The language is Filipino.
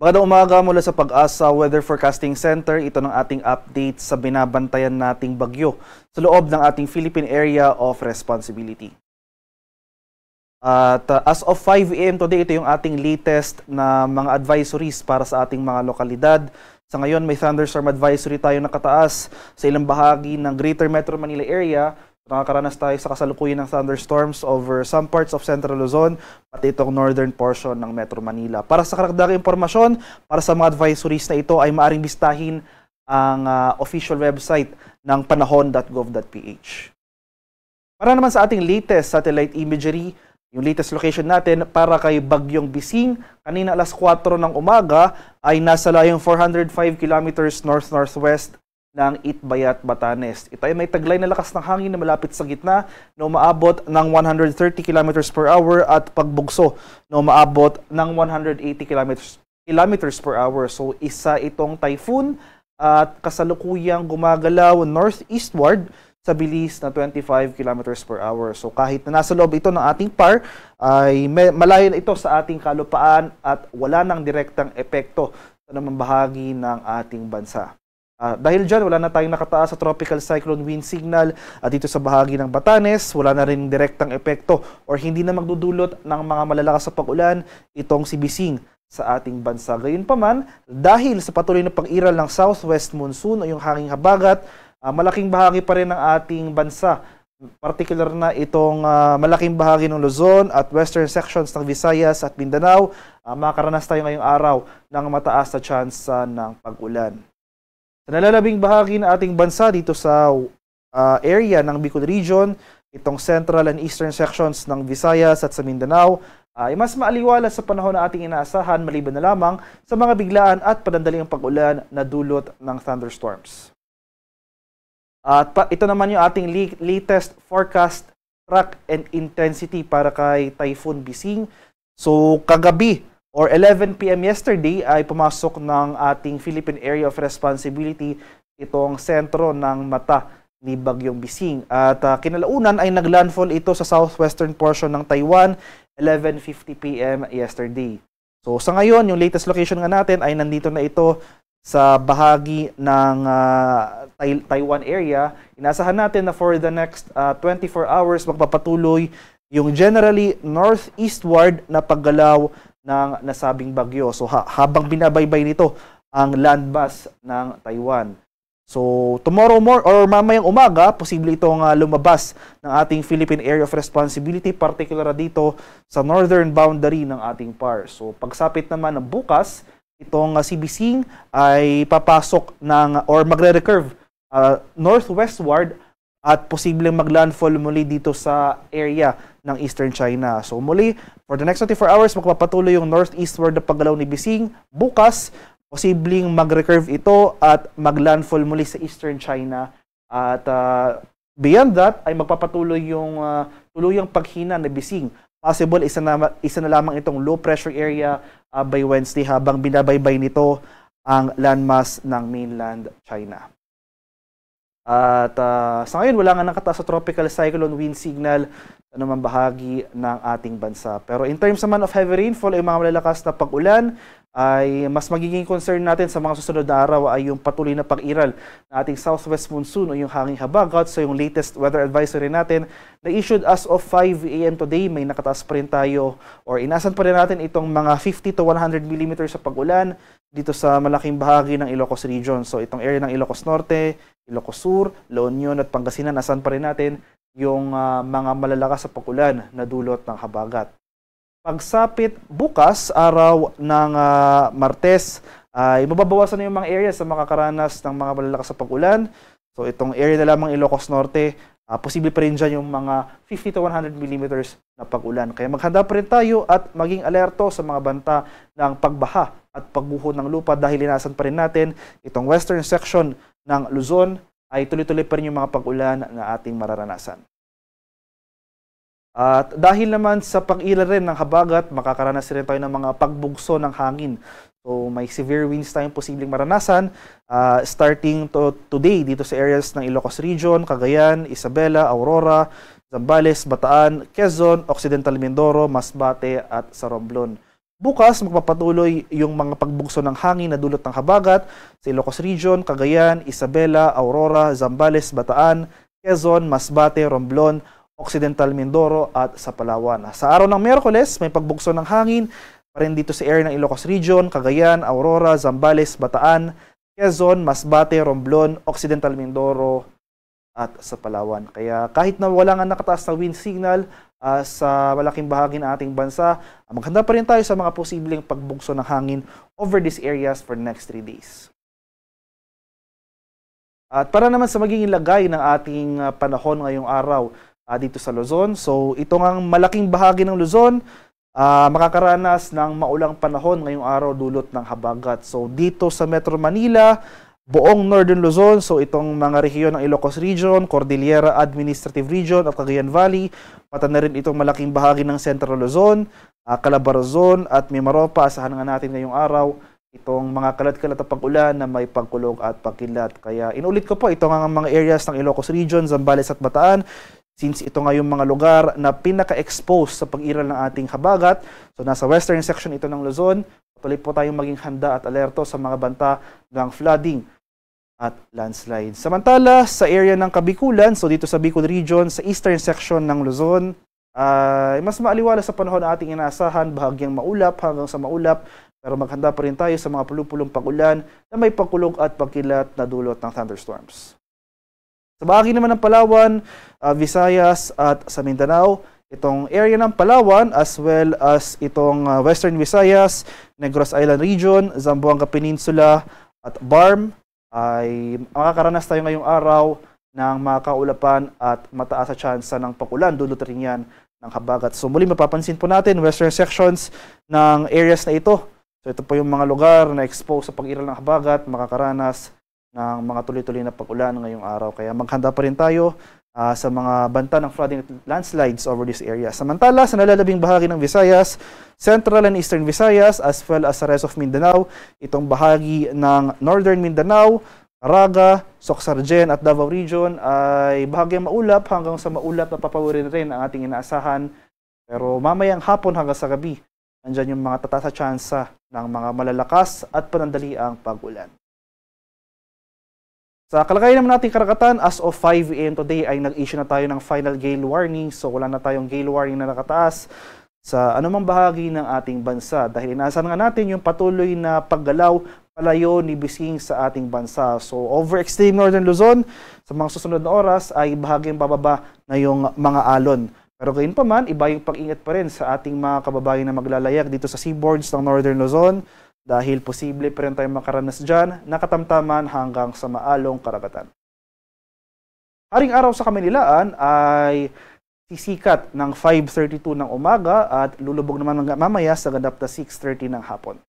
Magandang umaga mula sa Pag-asa Weather Forecasting Center. Ito ng ating update sa binabantayan nating bagyo sa loob ng ating Philippine Area of Responsibility. At as of 5 AM today, ito yung ating latest na mga advisories para sa ating mga lokalidad. Sa ngayon, may thunderstorm advisory tayo nakataas sa ilang bahagi ng Greater Metro Manila area. Nakakaranas tayo sa kasalukuyan ng thunderstorms over some parts of Central Luzon at itong northern portion ng Metro Manila. Para sa karagdagang impormasyon, para sa mga advisories na ito ay maaaring bistahin ang official website ng panahon.gov.ph. Para naman sa ating latest satellite imagery, yung latest location natin para kay Bagyong Bising, kanina alas 4 ng umaga ay nasa layong 405 kilometers north-northwest ng Itbayat, Batanes. Ito ay may taglay na lakas ng hangin na malapit sa gitna na umaabot ng 130 km per hour at pagbugso na umaabot ng 180 km per hour. So isa itong typhoon at kasalukuyang gumagalaw northeastward sa bilis na 25 km per hour. So kahit na nasa loob ito ng ating PAR, ay malayo na ito sa ating kalupaan at wala nang direktang epekto sa namang bahagi ng ating bansa. Dahil dyan, wala na tayong nakataas sa tropical cyclone wind signal at dito sa bahagi ng Batanes, wala na rin direktang epekto or hindi na magdudulot ng mga malalakas sa pag-ulan itong si Bising sa ating bansa. Gayunpaman, dahil sa patuloy na pag-iral ng southwest monsoon o yung hanging habagat, malaking bahagi pa rin ng ating bansa. Particular na itong malaking bahagi ng Luzon at western sections ng Visayas at Mindanao, makakaranas tayo ngayong araw ng mataas na chance ng pag-ulan. Sa nalalabing bahagi ng ating bansa dito sa area ng Bicol Region, itong central and eastern sections ng Visayas at sa Mindanao, ay mas maaliwala sa panahon na ating inaasahan maliban na lamang sa mga biglaan at panandaliang pag-ulan na dulot ng thunderstorms. At ito naman yung ating latest forecast track and intensity para kay Typhoon Bising. So kagabi, or 11 PM yesterday ay pumasok ng ating Philippine Area of Responsibility itong sentro ng mata ni Bagyong Bising. At kinalaunan ay naglandfall ito sa southwestern portion ng Taiwan 11:50 PM yesterday. So sa ngayon, yung latest location nga natin ay nandito na ito sa bahagi ng Taiwan area. Inaasahan natin na for the next 24 hours magpapatuloy yung generally northeastward na paggalaw ng nasabing bagyo. So habang binabaybay nito ang landmass ng Taiwan. So tomorrow or mamayang umaga, posible itong lumabas ng ating Philippine Area of Responsibility, particular dito sa northern boundary ng ating PAR. So pagsapit naman ng bukas, itong si Bising ay papasok ng or magre-recurve northwestward at posibleng maglandfall muli dito sa area ng Eastern China. So muli, for the next 24 hours, magpapatuloy yung northeastward na paggalaw ni Bising. Bukas, posibleng mag-recurve ito at maglandfall muli sa Eastern China. At beyond that, ay magpapatuloy yung tuluyang paghina ni Bising. Possible, isa na lamang itong low pressure area by Wednesday habang binabaybay nito ang landmass ng mainland China. At sa ngayon, wala nga nakataas sa tropical cyclone wind signal sa namang bahagi ng ating bansa. Pero in terms naman of heavy rainfall, ay mga malalakas na pag-ulan, ay mas magiging concern natin sa mga susunod na araw ay yung patuloy na pag-iral ng ating southwest monsoon o yung hanging habagat. So yung latest weather advisory natin na issued as of 5 AM today, may nakataas pa rin tayo or inasan pa rin natin itong mga 50 to 100 mm sa pag-ulan dito sa malaking bahagi ng Ilocos Region. So itong area ng Ilocos Norte, Ilocos Sur, La Union at Pangasinan, nasan pa rin natin yung mga malalakas sa pag-ulan na dulot ng habagat. Pagsapit bukas, araw ng Martes, ay mababawasan na yung mga area sa makakaranas ng mga malalakas sa pag-ulan. So itong area na lamang Ilocos Norte, posible pa rin dyan yung mga 50 to 100 mm na pag-ulan. Kaya maghanda pa rin tayo at maging alerto sa mga banta ng pagbaha at pagbuho ng lupa dahil inasan pa rin natin itong western section ng Luzon ay tuloy-tuloy pa rin yung mga pag-ulan na ating mararanasan. At dahil naman sa pag-iral rin ng habagat, makakaranas rin tayo ng mga pagbugso ng hangin. So may severe winds tayong posibleng maranasan starting today dito sa areas ng Ilocos Region, Cagayan, Isabela, Aurora, Zambales, Bataan, Quezon, Occidental Mindoro, Masbate at sa Romblon. Bukas, magpapatuloy yung mga pagbugso ng hangin na dulot ng habagat sa Ilocos Region, Cagayan, Isabela, Aurora, Zambales, Bataan, Quezon, Masbate, Romblon, Occidental Mindoro at sa Palawan. Sa araw ng Miyerkules, may pagbugso ng hangin pa rin dito sa area ng Ilocos Region, Cagayan, Aurora, Zambales, Bataan, Quezon, Masbate, Romblon, Occidental Mindoro at sa Palawan. Kaya kahit na wala nga nakataas na wind signal sa malaking bahagi ng ating bansa, maghanda pa rin tayo sa mga posibleng pagbugso ng hangin over these areas for the next 3 days. At para naman sa magiging lagay ng ating panahon ngayong araw dito sa Luzon, so ito ang malaking bahagi ng Luzon, makakaranas ng maulang panahon ngayong araw dulot ng habagat. So dito sa Metro Manila, buong Northern Luzon, so itong mga rehiyon ng Ilocos Region, Cordillera Administrative Region at Cagayan Valley, pati na rin itong malaking bahagi ng Central Luzon, Calabarzon at Mimaropa. Asahan nga natin ngayong araw itong mga kalat-kalat na pag-ulan na may pagkulog at pagkilat. Kaya inulit ko po, ito nga mga areas ng Ilocos Region, Zambales at Bataan, since ito nga yung mga lugar na pinaka-expose sa pag-iral ng ating habagat. So nasa western section ito ng Luzon, patuloy po tayong maging handa at alerto sa mga banta ng flooding at landslide. Samantala, sa area ng Kabikulan, so dito sa Bicol Region, sa eastern section ng Luzon, mas maaliwala sa panahon na ating inaasahan, bahagyang maulap hanggang sa maulap, pero maghanda pa rin tayo sa mga pulupulong pag-ulan na may pagkulog at pagkilat na dulot ng thunderstorms. Sa bahagi naman ng Palawan, Visayas at sa Mindanao, itong area ng Palawan as well as itong Western Visayas, Negros Island Region, Zamboanga Peninsula at Barm, ay makakaranas tayo ngayong araw ng mga kaulapan at mataas sa tsansa ng pag-ulan. Dulot rin yan ng habagat. So muli mapapansin po natin western sections ng areas na ito. So ito po yung mga lugar na exposed sa pag-iral ng habagat, makakaranas ng mga tuloy-tuloy na pag-ulan ngayong araw. Kaya maghanda pa rin tayo sa mga banta ng flooding at landslides over this area. Samantala, sa nalalabing bahagi ng Visayas, Central and Eastern Visayas, as well as sa rest of Mindanao, itong bahagi ng Northern Mindanao, Caraga, Socsargen at Davao Region ay bahagyang maulap hanggang sa maulap na papawirin rin ang ating inaasahan. Pero mamayang hapon hanggang sa gabi, nandyan yung mga tataas na tsansa ng mga malalakas at panandaliang pag-ulan. Sa kalagayan naman nating karagatan, as of 5 AM today ay nag-issue na tayo ng final gale warning. So wala na tayong gale warning na nakataas sa anumang bahagi ng ating bansa. Dahil inaasahan nga natin yung patuloy na paggalaw palayo ni Bising sa ating bansa. So over extreme northern Luzon, sa mga susunod na oras ay bahagyang bababa na yung mga alon. Pero gayon pa man, iba yung pag-ingat pa rin sa ating mga kababayan na maglalayag dito sa seaboards ng northern Luzon. Dahil posible pa rin tayong makaranas dyan, nakatamtaman hanggang sa maalong karagatan. Haring araw sa Kaminilaan ay sisikat ng 5:32 ng umaga at lulubog naman mamaya sa ganap na 6:30 ng hapon.